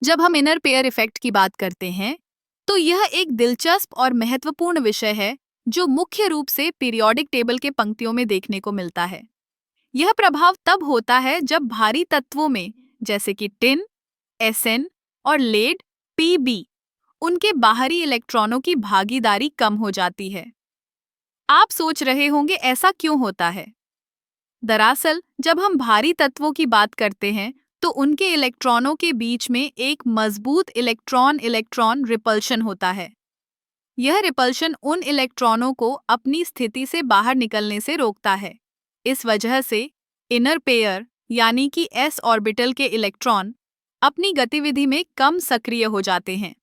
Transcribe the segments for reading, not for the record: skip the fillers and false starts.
जब हम inner pair effect की बात करते हैं, तो यह एक दिलचस्प और महत्वपूर्ण विषय है जो मुख्य रूप से पीरियोडिक टेबल के पंक्तियों में देखने को मिलता है। यह प्रभाव तब होता है जब भारी तत्वों में, जैसे कि टिन, एसएन और लेड, पीबी, उनके बाहरी इलेक्ट्रॉनों की भागीदारी कम हो जाती है। आप सोच रहे होंगे ऐसा क्यों होता है? दरअसल जब हम भारी तत्वों की बात करते हैं तो उनके इलेक्ट्रॉनों के बीच में एक मजबूत इलेक्ट्रॉन इलेक्ट्रॉन रिपल्शन होता है। यह रिपल्शन उन इलेक्ट्रॉनों को अपनी स्थिति से बाहर निकलने से रोकता है। इस वजह से इनर पेयर यानी कि s ऑर्बिटल के इलेक्ट्रॉन अपनी गतिविधि में कम सक्रिय हो जाते हैं।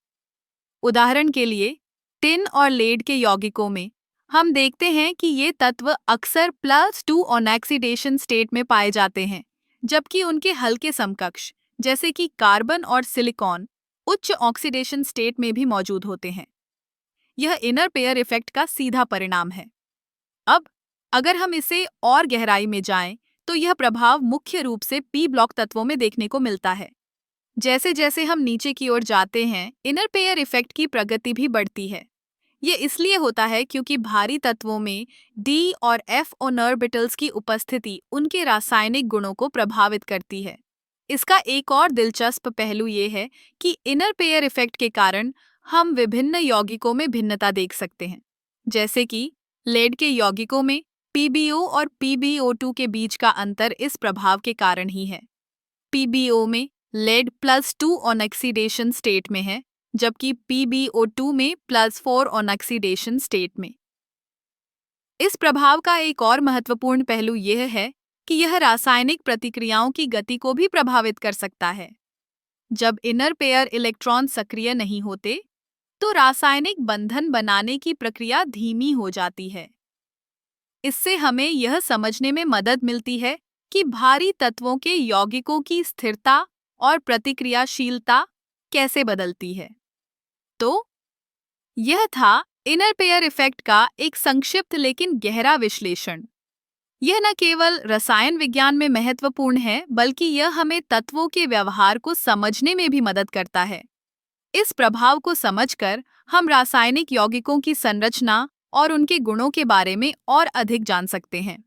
उदाहरण के लिए टिन और लेड के यौगिकों में हम देखते हैं कि ये तत्व अक्सर +2 ऑक्सीडेशन स्टेट में पाए जाते हैं, जबकि उनके हल्के समकक्ष जैसे कि कार्बन और सिलिकॉन उच्च ऑक्सीडेशन स्टेट में भी मौजूद होते हैं। यह इनर पेयर इफेक्ट का सीधा परिणाम है। अब अगर हम इसे और गहराई में जाएं, तो यह प्रभाव मुख्य रूप से पी ब्लॉक तत्वों में देखने को मिलता है। जैसे जैसे हम नीचे की ओर जाते हैं, इनर पेयर इफेक्ट की प्रगति भी बढ़ती है। ये इसलिए होता है क्योंकि भारी तत्वों में डी और एफ ऑर्बिटल्स की उपस्थिति उनके रासायनिक गुणों को प्रभावित करती है। इसका एक और दिलचस्प पहलू ये है कि इनर पेयर इफेक्ट के कारण हम विभिन्न यौगिकों में भिन्नता देख सकते हैं। जैसे कि लेड के यौगिकों में पीबीओ और पीबीओ2 के बीच का अंतर इस प्रभाव के कारण ही है। पीबीओ में लेड +2 ऑक्सीडेशन स्टेट में है, जबकि PbO2 में +4 ऑक्सीडेशन स्टेट में। इस प्रभाव का एक और महत्वपूर्ण पहलू यह है कि यह रासायनिक प्रतिक्रियाओं की गति को भी प्रभावित कर सकता है। जब इनर पेयर इलेक्ट्रॉन सक्रिय नहीं होते, तो रासायनिक बंधन बनाने की प्रक्रिया धीमी हो जाती है। इससे हमें यह समझने में मदद मिलती है कि भारी तत्वों के यौगिकों की स्थिरता और प्रतिक्रियाशीलता कैसे बदलती है। तो यह था इनर पेयर इफेक्ट का एक संक्षिप्त लेकिन गहरा विश्लेषण। यह न केवल रसायन विज्ञान में महत्वपूर्ण है, बल्कि यह हमें तत्वों के व्यवहार को समझने में भी मदद करता है। इस प्रभाव को समझकर हम रासायनिक यौगिकों की संरचना और उनके गुणों के बारे में और अधिक जान सकते हैं।